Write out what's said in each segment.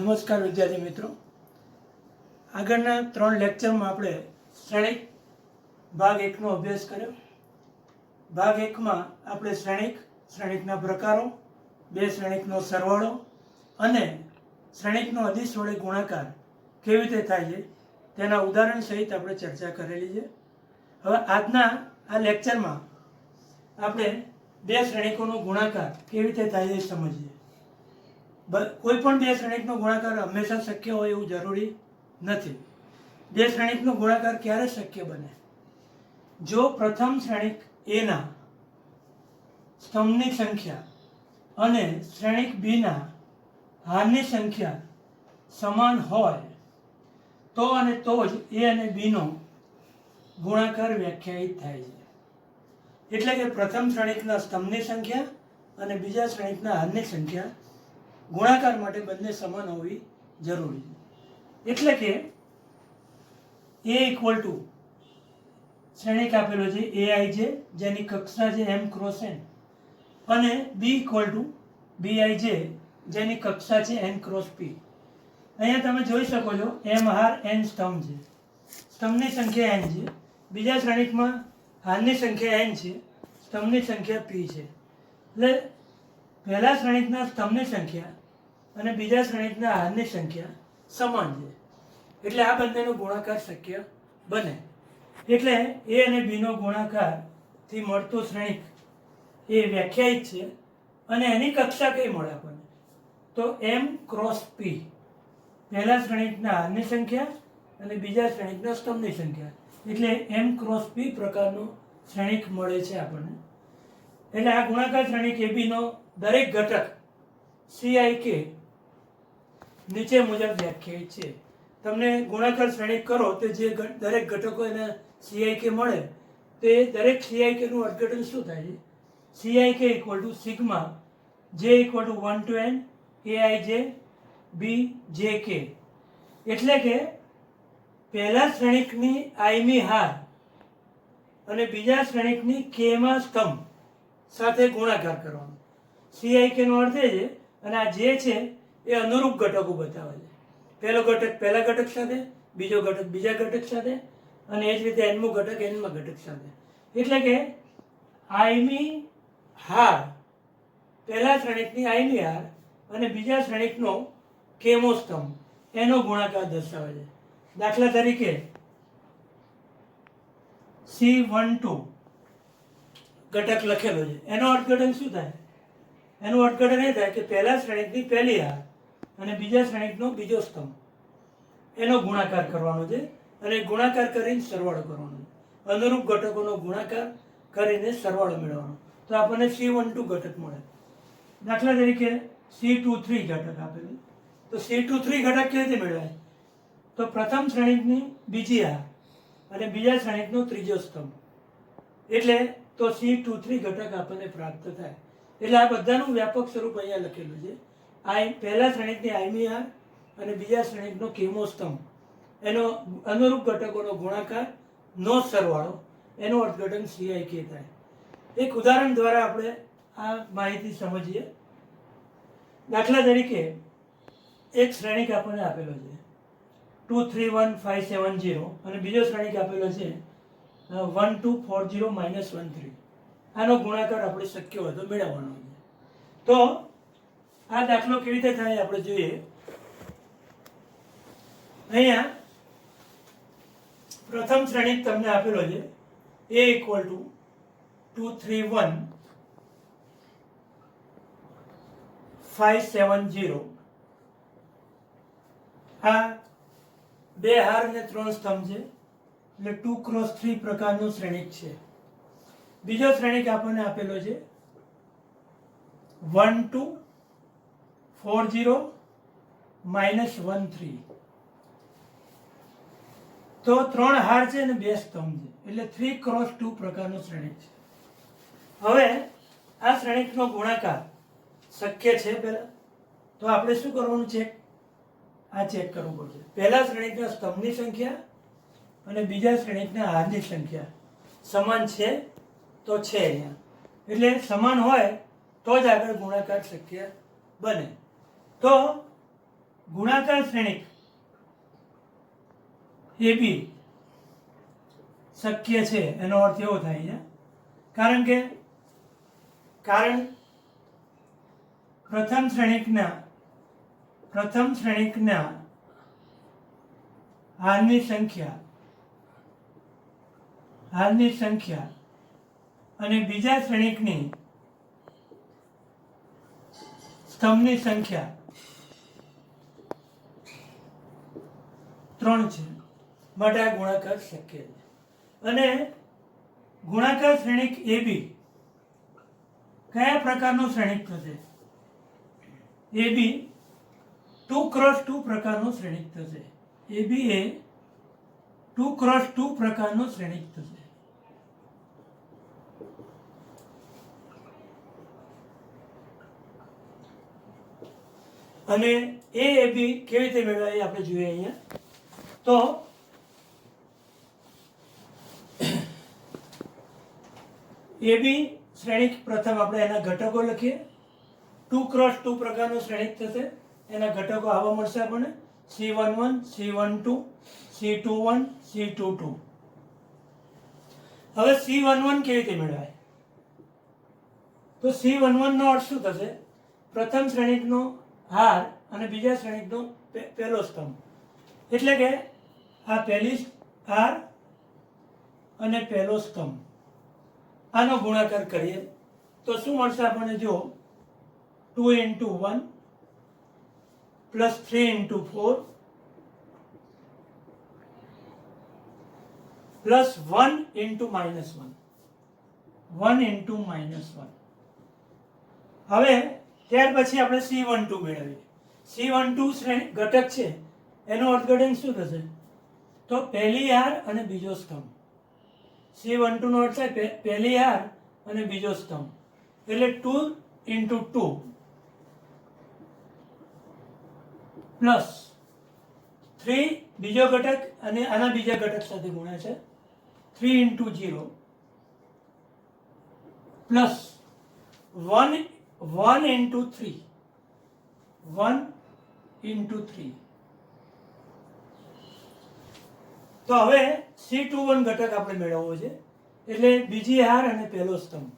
નમસ્કાર વિદ્યાર્થી મિત્રો, આગળના 3 લેક્ચરમાં આપણે શ્રેણિક ભાગ 1 નો અભ્યાસ કર્યો. ભાગ 1 માં આપણે શ્રેણિકના પ્રકારો, બે શ્રેણિકનો સરવાળો અને શ્રેણિકનો અદિશ વડે ગુણાકાર કેવી રીતે થાય છે તેના ઉદાહરણ સહિત આપણે ચર્ચા કરેલી છે. હવે આજના આ લેક્ચરમાં આપણે બે શ્રેણિકોનો ગુણાકાર કેવી રીતે થાય છે સમજીએ. કોઈ પણ બે શ્રેણિકનો ગુણાકાર હંમેશા શક્ય હોય એવું જરૂરી નથી. બે શ્રેણિકનો ગુણાકાર ક્યારે શક્ય બને? જો પ્રથમ શ્રેણિક એના સ્તંભની સંખ્યા અને શ્રેણિક બીના હારની સંખ્યા સમાન હોય તો અને તો જ એ અને બીનો ગુણાકાર વ્યાખ્યાયિત થાય છે. એટલે કે પ્રથમ શ્રેણિકના સ્તંભની સંખ્યા અને બીજા શ્રેણિકના હારની સંખ્યા ગુણાકાર માટે બંને સમાન હોવી જરૂરી છે. એટલે કે એ ઇક્વલ ટુ શ્રેણિક આપેલો છે એઆઈ જે, જેની કક્ષા છે એમ ક્રોસ એન, અને બી ઇક્વલ ટુ બીઆઈ જે, જેની કક્ષા છે એન ક્રોસ પી. અહીંયા તમે જોઈ શકો છો એમ હાર એન સ્તંભ છે, સ્તંભની સંખ્યા એન છે, બીજા શ્રેણિકમાં હારની સંખ્યા એન છે, સ્તંભની સંખ્યા પી છે. એટલે પહેલા શ્રેણિકના સ્તંભની સંખ્યા અને બીજા શ્રેણિકના હારની સંખ્યા સમાન છે, એટલે આ બંનેનો ગુણાકાર શક્ય બને. એટલે એ અને બીનો ગુણાકારથી મળતો શ્રેણિક એ વ્યાખ્યાયિત છે અને એની કક્ષા કઈ મળે આપણને તો એમ ક્રોસ પી. પહેલા શ્રેણિકના હારની સંખ્યા અને બીજા શ્રેણિકના સ્તંભની સંખ્યા, એટલે એમ ક્રોસ પી પ્રકારનું શ્રેણિક મળે છે આપણને. એટલે આ ગુણાકાર શ્રેણિક એબીનો દરેક ઘટક સીઆઈ કે નીચે મુજબ વ્યાખ્યાયિત છે. તમને ગુણાકાર શ્રેણિક કરો તો જે દરેક ઘટકો એને સીઆઈ કે મળે તે દરેક સીઆઈ કેનું અર્થઘટન શું થાય છે? સીઆઈ કે ઇક્વલ ટુ સિગ્મા જે equal to 1 to n AI જે બી જે કે. એટલે કે પહેલા શ્રેણિકની આઈમી હાર અને બીજા શ્રેણિકની કેમાં સ્તંભ સાથે ગુણાકાર કરવાનો. સીઆઈ કે નો અર્થ એ છે, અને આ જે છે એ અનુરૂપ ઘટકો બતાવે છે. પહેલો ઘટક પહેલા ઘટક સાથે, બીજો ઘટક બીજા ઘટક સાથે, અને એ જ રીતે એનમો ઘટક એનમા ઘટક સાથે. એટલે કે આઈમી હાર પહેલા શ્રેણિકની આઈમી હાર અને બીજા શ્રેણિકનો કેમો સ્તંભ એનો ગુણાકાર દર્શાવે છે. દાખલા તરીકે C12 ઘટક લખેલો છે, એનો અર્થઘટન શું થાય? એનું અર્થઘટન એ થાય કે પહેલા શ્રેણિકની પહેલી હાર અને બીજા શ્રેણિકનો બીજો સ્તંભ એનો ગુણાકાર કરવાનો છે, અને ગુણાકાર કરીને સરવાળો કરવાનો છે. અનુરૂપ ઘટકોનો ગુણાકાર કરીને સરવાળો મેળવવાનો, તો આપણને C12 ઘટક મળે. દાખલા તરીકે C23 ઘટક આપેલું, તો C23 ઘટક કેવી રીતે મેળવાય? તો પ્રથમ શ્રેણિકની બીજી હાર અને બીજા શ્રેણિકનો ત્રીજો સ્તંભ, એટલે તો C23 ઘટક આપણને પ્રાપ્ત થાય. એટલે આ બધાનું વ્યાપક સ્વરૂપ અહીંયા લખેલું છે. પહેલા શ્રેણિકની આઈમી હાર અને બીજા શ્રેણિકનો કેમો સ્તંભ એનો અનુરૂપ ઘટકોનો ગુણાકાર નો સરવાળો, એનો અર્થઘટન સીઆઈ કે થાય. એક ઉદાહરણ દ્વારા આપણે આ માહિતી સમજીએ. દાખલા તરીકે એક શ્રેણિક આપણને આપેલો છે 231570 અને બીજો શ્રેણિક આપેલો છે 1240 13. આનો ગુણાકાર આપણે શક્ય હોય તો મેળવવાનો છે. તો આ દાખલો કેવી રીતે થાય આપણે જોઈએ. અહીંયા પ્રથમ શ્રેણિક તમને આપેલો છે a ઇક્વલ ટુ 231 570. આ બે હાર અને 3 સ્તંભ છે, એટલે 2 ક્રોસ 3 પ્રકારનું શ્રેણિક છે. બીજો શ્રેણિક આપણને આપેલો છે 1240 13. તો 3 હાર છે અને 2 સ્તંભ છે, એટલે 3 ક્રોસ 2 પ્રકારનું શ્રેણિક છે. હવે આ શ્રેણિકનો ગુણાકાર શક્ય છે પહેલા તો આપણે શું કરવાનું છે? આ ચેક કરવું પડશે. પહેલા શ્રેણિકના સ્તંભની સંખ્યા અને બીજા શ્રેણિકના હારની સંખ્યા સમાન છે તો છે અહીંયા, એટલે સમાન હોય તો જ આગળ ગુણાકાર શક્ય બને. તો ગુણાકાર શ્રેણિક AB શક્ય છે, એનો અર્થ એવો થાય છે કારણ પ્રથમ શ્રેણિકના હારની સંખ્યા અને બીજા શ્રેણિકની સ્તંભની સંખ્યા 3 છે, માટે આ ગુણાકાર શક્ય છે. અને ગુણાકાર શ્રેણિક AB કયા પ્રકારનું શ્રેણિક થશે? AB 2x2 પ્રકારનું શ્રેણિક થશે. AB એ 2x2 પ્રકારનું શ્રેણિક થશે. અને AAB કેવી રીતે મેળવાય આપણે જોઈએ અહીંયા. તો AB શ્રેણિક પ્રથમ આપણે એના ઘટકો લખીએ. 2x2 પ્રકારનું શ્રેણિક થશે. એના ઘટકો આવા મળશે આપણને: C11, C12, C21, C22. હવે C11 કેવી રીતે મેળવાય? તો C11 નો અર્થ શું થશે? પ્રથમ શ્રેણિકનો હાર અને બીજા શ્રેણિકનો પહેલો સ્તંભ. એટલે કે આ પહેલી હાર અને પહેલો સ્તંભ, આનો ગુણાકાર કરીએ તો શું મળશે આપણને? જો 2 into 1 plus 3 into 4 plus 1 into minus 1. 1 into minus 1. હવે ત્યાર પછી આપણે C12 મેળવીએ. C12 શ્રેણી ઘટક છે, એનો અર્થઘટન શું થશે? તો પહેલી હાર અને બીજો સ્તંભ. C12 નો અર્થ છે પહેલી હાર અને બીજો સ્તંભ, એટલે 2 into 2 પ્લસ 3 બીજો ઘટક અને આના બીજા ઘટક સાથે ગુણ્યા છે 3 into 0 પ્લસ 1 into 3 તો હવે C21 ઘટક આપણે મેળવવો છે, એટલે બીજી હાર અને પહેલો સ્તંભ.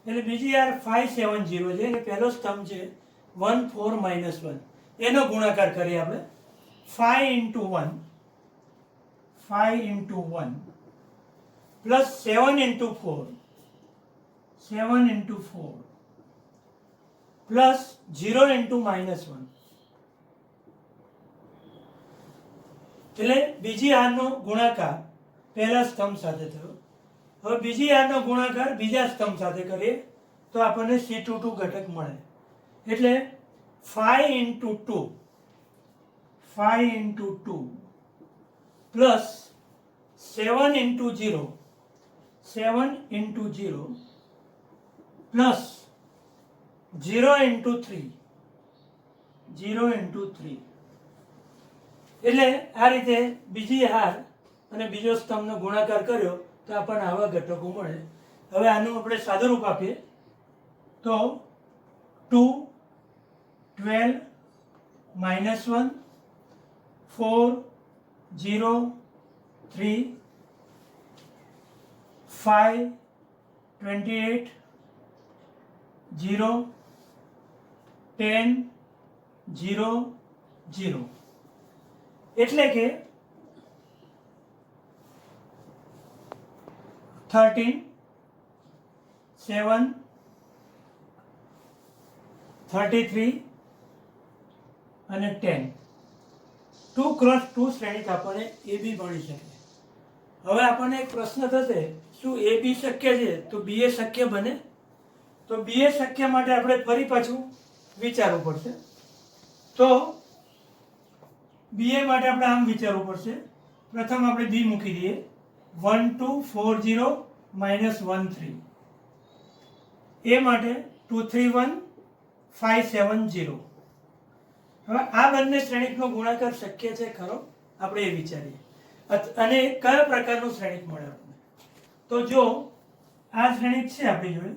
એટલે બીજી હાર 570 છે અને પહેલો સ્તંભ છે 1 4 -1. એનો ગુણાકાર કરીએ આપણે. 5 into 1 plus 7 into 4 plus 0 into -1. એટલે બીજી હારનો ગુણાકાર પહેલા સ્તંભ સાથે થયો. હવે બીજી હારનો ગુણાકાર બીજા સ્તંભ સાથે કરીએ તો આપણને C22 ઘટક મળે. એટલે 5 into 2 plus 7 into 0 plus 0 into 3 એટલે આ રીતે બીજી હાર અને બીજો સ્તંભનો ગુણાકાર કર્યો તો આપણને આવા ઘટકો મળે. હવે આનું આપણે સાદુરૂપ આપીએ તો 2 12 -1 4 0 3 5 28 0 10 0 0. એટલે કે 13 7 33 અને 10. 2x2 શ્રેણિક આપણને AB મળી શકે. હવે આપણને એક પ્રશ્ન થશે, શું AB શક્ય છે તો BA શક્ય બને? તો BA શક્ય માટે આપણે ફરી પાછું વિચારવું પડશે. તો BA માટે આપણે આમ વિચારવું પડશે. પ્રથમ આપણે B મૂકી દઈએ. 1240 -13. એ માટે 231 570. હવે આ બંને શ્રેણિકનો ગુણાકાર શક્ય છે ખરો? આપણે એ વિચારીએ. અને કયા પ્રકારનું શ્રેણિક મળે આપણને? તો જો આ શ્રેણિક છે આપણી જોડે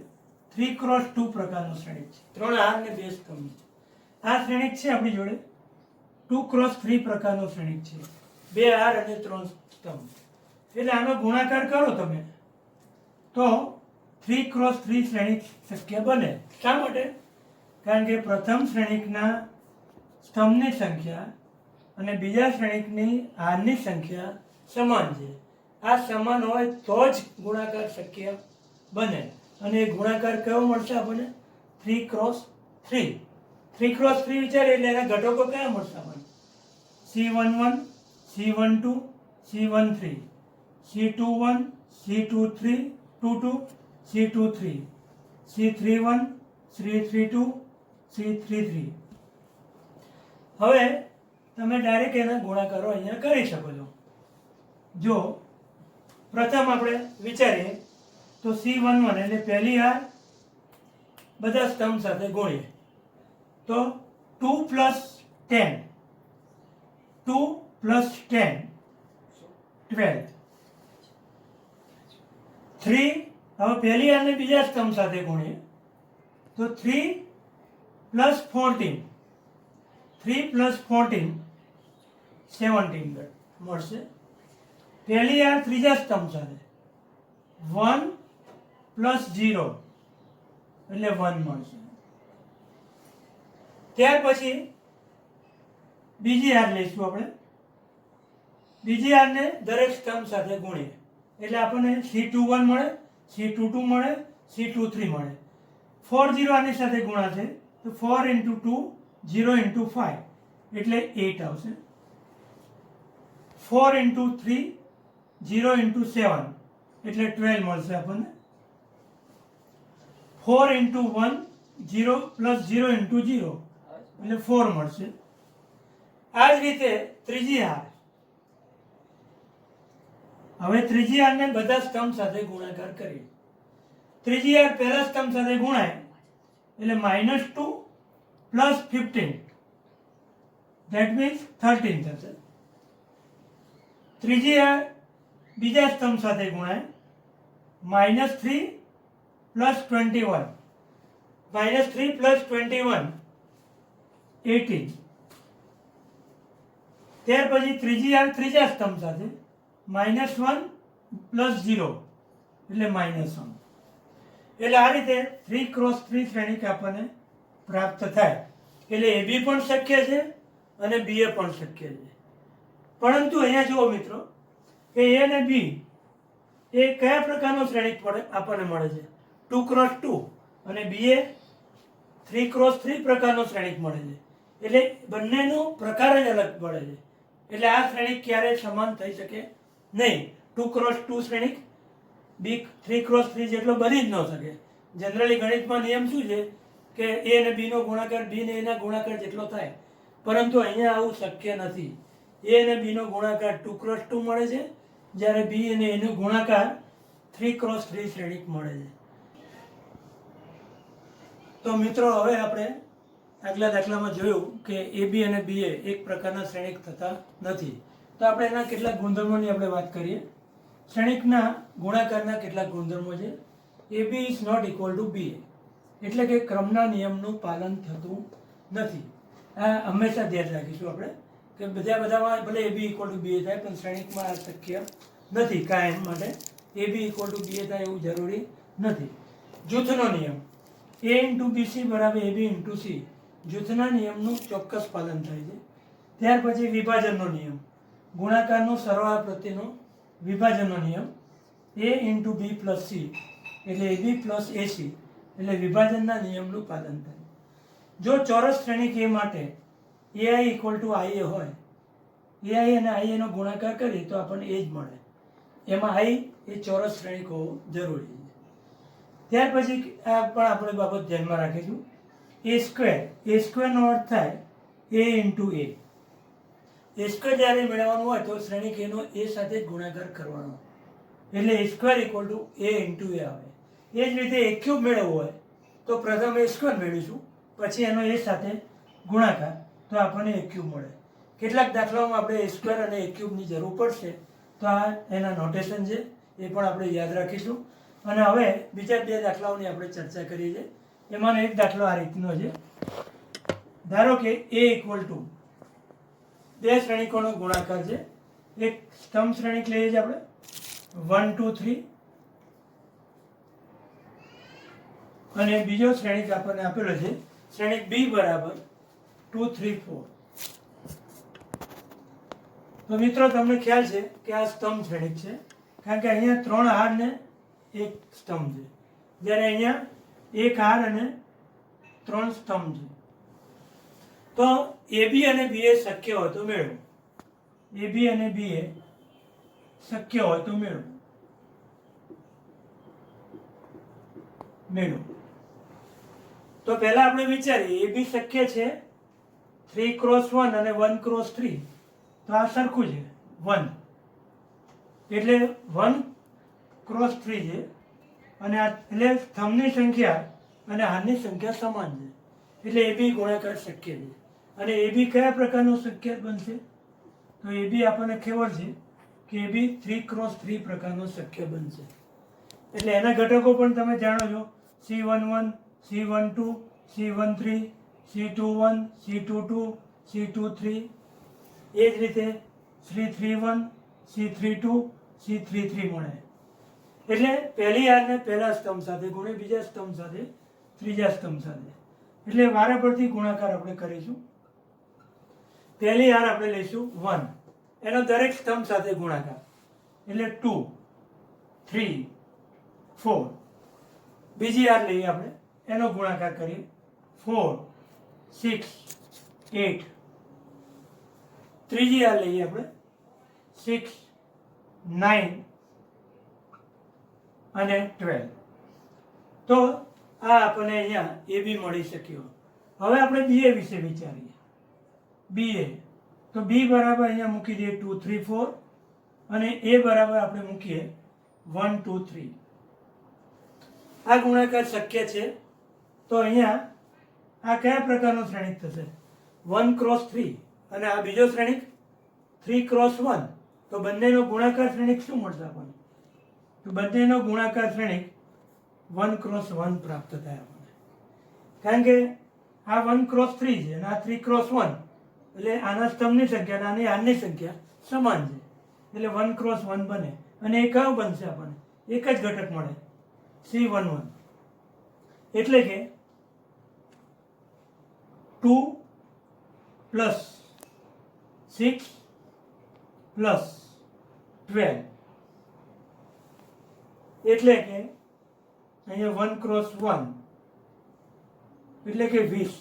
3x2 પ્રકારનું શ્રેણિક છે, 3 હાર ને 2 સ્તંભ છે. આ શ્રેણિક છે આપણી જોડે 2x3 પ્રકારનો શ્રેણિક છે, 2 હાર અને 3 સ્તંભ. એટલે આનો ગુણાકાર કરો તમે તો 3x3 શ્રેણિક શક્ય બને. શા માટે? કારણ કે પ્રથમ શ્રેણિકના સ્તંભની સંખ્યા અને બીજા શ્રેણિકની હારની સંખ્યા સમાન છે. આ સમાન હોય તો જ ગુણાકાર શક્ય બને. અને એ ગુણાકાર કયો મળશે આપણને? 3x3. 3x3 વિચારીએ એટલે એના ઘટકો કયા મળશે આપણને? C11, C12, C13, C21, C22, C23, C31, C32, C33. હવે તમે ડાયરેક્ટ એના ગુણાકારો અહીંયા કરી શકો છો. જો પ્રથમ આપણે વિચારીએ તો C11 એટલે પહેલી હાર બધા સ્તંભ સાથે ગુણીએ તો 2 + 10, 2 + 10, 12. 3 હવે પહેલી હારને બીજા સ્તંભ સાથે ગુણીએ તો 3 + 14, 3 + 14, 17 મળશે. પહેલી હાર ત્રીજા સ્તંભ સાથે 1 + 0 એટલે 1 મળશે. ત્યાર પછી બીજી હાર લઈશું આપણે. બીજી હારને દરેક સ્તંભ સાથે ગુણીએ એટલે આપણને C21 મળે, C22 મળે, C23 મળે. 4 0 આની સાથે ગુણાશે તો 4 × 2, 0 × 5 એટલે 8 આવશે. 4 × 3, 0 × 7 એટલે 12 મળશે આપણને. 4 × 1, 0 + 0 × 0 એટલે 4 મળશે. આ જ રીતે ત્રીજી હાર. હવે ત્રીજી હારને બધા સ્તંભ સાથે ગુણાકાર કરીએ. ત્રીજી હાર પહેલા સ્તંભ સાથે ગુણાય એટલે -2 + 15, that means 13 થશે. ત્રીજી હાર બીજા સ્તંભ સાથે ગુણાય -3 + 21, -3 + 21, 18. ત્યાર પછી ત્રીજી હાર ત્રીજા સ્તંભ સાથે -1 + 0 એટલે -1. એટલે આ રીતે 3x3 શ્રેણિક આપણને પ્રાપ્ત થાય. એટલે AB પણ શક્ય છે અને BA પણ શક્ય છે. પરંતુ અહીંયા જુઓ મિત્રો કે A અને B એ કયા પ્રકારનો શ્રેણિક આપણને મળે છે? 2x2 અને BA 3x3 પ્રકારનો શ્રેણિક મળે છે. એટલે બંનેનો પ્રકાર જ અલગ પડે છે. એટલે આ શ્રેણિક ક્યારેય સમાન થઈ શકે નહીં. 2x2 શ્રેણિક B 3x3 જેટલો બની જ ન શકે. જનરલી ગણિતમાં નિયમ શું છે કે A અને B નો ગુણાકાર B ને A ના ગુણાકાર જેટલો થાય. પરંતુ અહીંયા આવું શક્ય નથી. A અને B નો ગુણાકાર 2x2 મળે છે, જ્યારે B અને A નો ગુણાકાર 3x3 શ્રેણિક મળે છે. તો મિત્રો હવે આપણે આગલા દાખલામાં જોયું કે AB અને BA એક પ્રકારના શ્રેણિક થતા નથી. તો આપણે એના કેટલાક ગુણધર્મોની આપણે વાત કરીએ. શ્રેણિકના ગુણાકારના કેટલાક ગુણધર્મો છે. AB is not equal to BA એટલે કે ક્રમના નિયમનું પાલન થતું નથી. આ હંમેશા ધ્યાન રાખીશું આપણે કે બધામાં ભલે AB = BA થાય પણ શ્રેણિકમાં આ શક્ય નથી. કાયમ માટે AB = BA થાય એવું જરૂરી નથી. જૂથનો નિયમ A × BC = AB × C જૂથના નિયમનું ચોક્કસ પાલન થાય છે. ત્યાર પછી વિભાજનનો નિયમ, ગુણાકારનો સરવાળા પ્રત્યેનો વિભાજનનો નિયમ A × B + C એટલે AB + AC એટલે વિભાજનના નિયમનું પાલન થાય. જો ચોરસ શ્રેણિક A માટે AI = IA હોય, AI અને IA નો ગુણાકાર કરીએ તો આપણને એ જ મળે. એમાં I એ ચોરસ શ્રેણિક હોવું જરૂરી છે. ત્યાર પછી આ પણ આપણે બાબત ધ્યાનમાં રાખીશું. A² નો અર્થ થાય A × A. A² જ્યારે મેળવવાનું હોય તો શ્રેણિક A નો A સાથે ગુણાકાર કરવાનો એટલે A² = A × A આવે. એ જ રીતે A³ મેળવવું હોય તો પ્રથમ A² મેળવીશું, પછી એનો A સાથે ગુણાકાર તો આપણને A³ મળે. કેટલાક દાખલાઓમાં આપણે A² અને A³ ની જરૂર પડશે તો આ એના નોટેશન છે, એ પણ આપણે યાદ રાખીશું. અને હવે બીજા બે દાખલાઓની આપણે ચર્ચા કરીએ છીએ. એમાંનો એક દાખલો આ રીતનો છે. ધારો કે A = બે શ્રેણિકોનો ગુણાકાર છે. એક સ્તંભ શ્રેણિક લઈએ છીએ આપણે 1 2 3 અને બીજો શ્રેણિક આપણને આપેલો છે શ્રેણિક બી બરાબર 2 3 4. તો મિત્રો તમને ખ્યાલ છે કે આ સ્તંભ શ્રેણિક છે કારણ કે અહીંયા 3 હાર ને એક સ્તંભ છે, જ્યારે અહીંયા એક હાર અને 3 સ્તંભ છે. તો એબી અને બીએ શક્ય હોય તો મેળવો. એબી અને બીએ શક્ય હોય તો મેળવો. તો પહેલા આપણે વિચારીએ એબી શક્ય છે 3 x 1 અને 1 x 3. તો આ સરખું છે 1, એટલે 1 x 3 છે અને આ એટલે સ્તંભની સંખ્યા અને હારની સંખ્યા સમાન છે, એટલે એબી ગુણાકાર શક્ય છે. અને એબી કયા પ્રકારનું શક્ય બનશે? તો એબી આપણને ખબર છે કે એબી 3 x 3 પ્રકારનું શક્ય બનશે. એટલે એના ઘટકો પણ તમે જાણો છો, C11 C12 C13 C21 C22 C23, એ જ રીતે C31 C32 C33 મળે. એટલે પહેલી હારને પહેલા સ્તંભ સાથે ગુણે, બીજા સ્તંભ સાથે ત્રીજા સ્તંભ સાથે. એટલે વારે પરથી ગુણાકાર આપણે કરીશું. પહેલી હાર આપણે લઈશું 1, એનો દરેક સ્તંભ સાથે ગુણાકાર, એટલે 2 3 4. બીજી હાર લઈએ આપણે, એનો ગુણાકાર કરીએ 4 6 8. ત્રીજી હાર લઈએ આપણે 6 9 અને 12. તો આ આપણને અહીંયા એ બી મળી શક્યો. હવે આપણે બીએ વિશે વિચારીએ. બીએ તો બી બરાબર અહીંયા મૂકી દઈએ 2 3 4 અને એ બરાબર આપણે મૂકીએ 1 2 3. આ ગુણાકાર શક્ય છે. તો અહીંયા આ કયા પ્રકારનો શ્રેણિક થશે? 1 x 3 અને આ બીજો શ્રેણિક 3 x 1. તો બંનેનો ગુણાકાર શ્રેણિક શું મળશે આપણને? તો બંનેનો ગુણાકાર શ્રેણિક 1 x 1 પ્રાપ્ત થાય આપણને, કારણ કે આ 1 x 3 છે અને આ 3 x 1, એટલે આના સ્તંભની સંખ્યા અને આની હારની સંખ્યા સમાન છે, એટલે 1 x 1 બને. અને એ કયો બનશે આપણને? એક જ ઘટક મળે, C11. એટલે કે 2 + 6 + 12, એટલે કે અહીંયા 1 x 1 એટલે કે 20.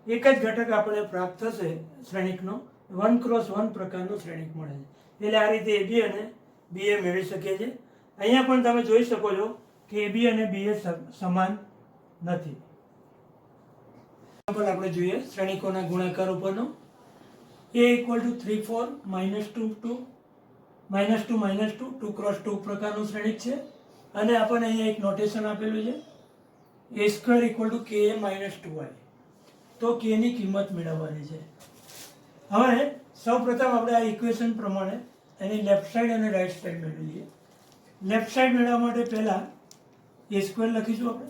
એક જ ઘટક આપણે પ્રાપ્ત થશે શ્રેણિકનો, 1 x 1 પ્રકારનો શ્રેણિક મળે છે. એટલે આ રીતે એબી અને બીએ મેળવી શકીએ છીએ. અહીંયા પણ તમે જોઈ શકો છો કે એબી અને બીએ સમાન નથી. આપણે જોઈએ શ્રેણિકોના ગુણાકાર ઉપરનો. A = 3 4 -2 2 -2 -2 2 x 2 પ્રકારનું શ્રેણિક છે. અને આપણને અહીંયા એક નોટેશન આપેલું છે, A² = KA - 2i. તો k ની કિંમત મેળવવાની છે. હવે સૌપ્રથમ આપણે આ ઇક્વેશન પ્રમાણે એની લેફ્ટ સાઈડ અને રાઈટ સાઈડ મેળવી લઈએ. લેફ્ટ સાઈડ મેળવવા માટે પહેલાં A² લખીશું આપણે,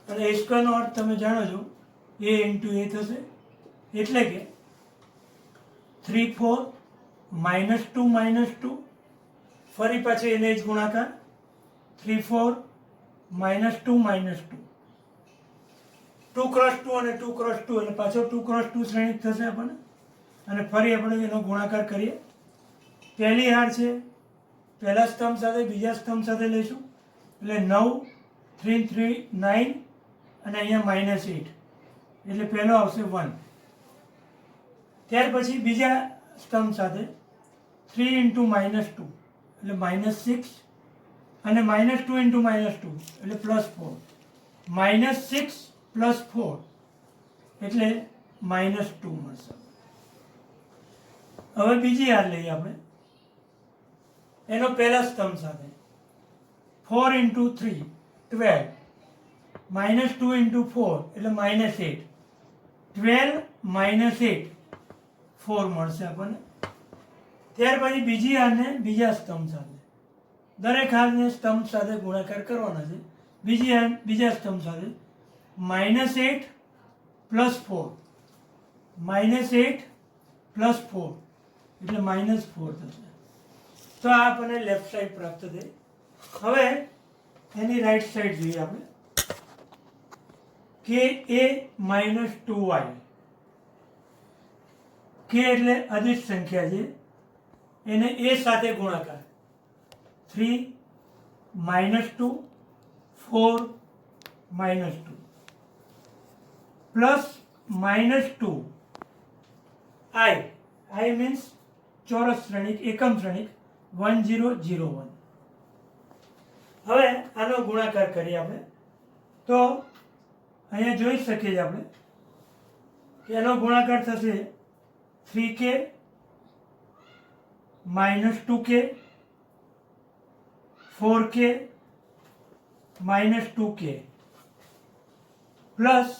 અને A² નો અર્થ તમે જાણો છો, A × A થશે. એટલે કે 3 4 -2 -2, ફરી પાછું એને જ ગુણાકાર 3 4 -2 -2, 2 x 2 અને 2 x 2, એટલે પાછો 2 x 2 શ્રેણિક થશે આપણને. અને ફરી આપણે એનો ગુણાકાર કરીએ. પહેલી હાર છે પહેલા સ્તંભ સાથે બીજા સ્તંભ સાથે લઈશું, એટલે 9 3 3 9 અને અહીંયા -8, એટલે પહેલો આવશે 1. ત્યાર પછી બીજા સ્તંભ સાથે 3 × -2 એટલે -6 અને -2 × -2 એટલે +4, -6 + 4 એટલે -2 મળશે. હવે બીજી હાર લઈએ આપણે, એનો પહેલા સ્તંભ સાથે 4 × 3 12, -2 × 4 એટલે -8, 12 -8 4 મળશે આપણને. ત્યાર પછી બીજી હારને બીજા સ્તંભ સાથે, દરેક હારને સ્તંભ સાથે ગુણાકાર કરવાના છે. બીજી હાર બીજા સ્તંભ સાથે -8 + 4, -8 +4 એટલે -4 થશે. તો આ આપણને લેફ્ટ સાઈડ પ્રાપ્ત થઈ. હવે એની રાઈટ સાઈડ જોઈએ આપણે. કે એ -2y. કે એટલે અદિશ સંખ્યા છે, એને એ સાથે ગુણાકાર. 3 -2 4 -2 પ્લસ -2 i મીન્સ ચોરસ શ્રેણિક, એકમ શ્રેણિક 1001. હવે આનો ગુણાકાર કરીએ આપણે. તો અહીંયા જોઈ શકીએ છીએ આપણે કે એનો ગુણાકાર થશે 3k -2k 4k -2k plus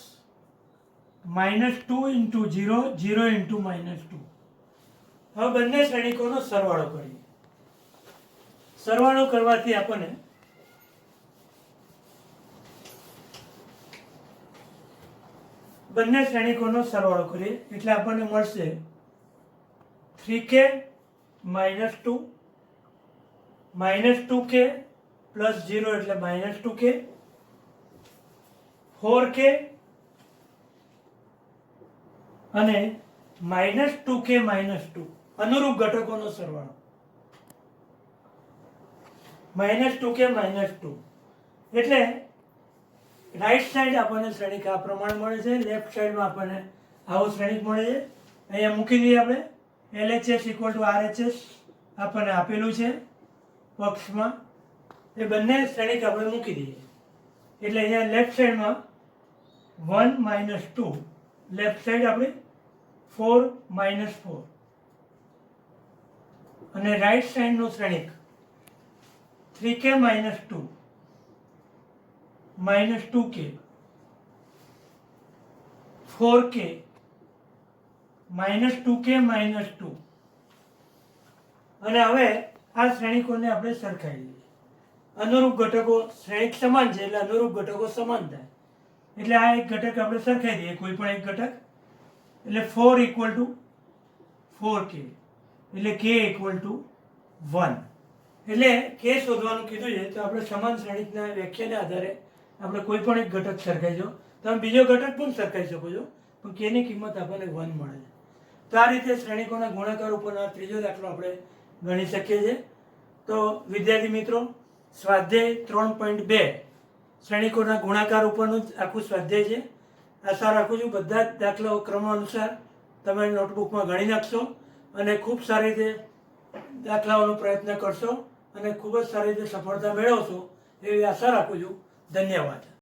-2 into 0 0 into -2. હવે બંને શ્રેણિકોનો સરવાળો કરીએ. સરવાળો કરવાથી આપણને બંને શ્રેણિકોનો સરવાળો કરીએ એટલે આપણને મળશે 3k -2 -2k પ્લસ 0 એટલે -2k 4k અને -2k -2 અનુરૂપ ઘટકોનો સરવાળો. -2k -2 એટલે રાઈટ સાઈડ આપણને શ્રેણિક આ પ્રમાણે મળે છે, લેફ્ટ સાઈડમાં આપણને આવો શ્રેણિક મળે છે. અહીંયા મૂકી દઈએ આપણે. LHS = RHS આપણને આપેલું છે પક્ષમાં. એ બંને શ્રેણિક આપણે મૂકી દઈએ એટલે અહીંયા લેફ્ટ સાઈડમાં 1 -2, લેફ્ટ સાઈડ આપણે 4 -4 અને રાઈટ સાઈડનો શ્રેણિક 3k -2 -2k 4k -2k -2. અને હવે આ શ્રેણિકોને આપણે સરખાવી લઈએ. અનુરૂપ ઘટકો શ્રેણિક સમાન છે એટલે અનુરૂપ ઘટકો સમાન થાય. એટલે આ એક ઘટક આપણે સરખાવી દઈએ, કોઈ પણ એક ઘટક. એટલે 4 = 4k એટલે k = 1. એટલે k શોધવાનું કીધું છે તો આપણે સમાન શ્રેણિકના વ્યાખ્યાના આધારે આપણે કોઈ પણ એક ઘટક સરખાઈજો. તમે બીજો ઘટક પણ સરખાઈ શકો છો પણ k ની કિંમત આપણને 1 મળે છે. તો આ રીતે શ્રેણિકોના ગુણાકાર ઉપરનો ત્રીજો દાખલો આપણે ગણી શકીએ છીએ. તો વિદ્યાર્થી મિત્રો, સ્વાધ્યાય 3.2 શ્રેણિકોના ગુણાકાર ઉપરનું જ આખું સ્વાધ્યાય છે. આશા રાખું છું બધા જ દાખલાઓ ક્રમાનુસાર તમે નોટબુકમાં ગણી નાખશો અને ખૂબ સારી રીતે દાખલાઓનો પ્રયત્ન કરશો અને ખૂબ જ સારી રીતે સફળતા મેળવશો એવી આશા રાખું છું. ધન્યવાદ.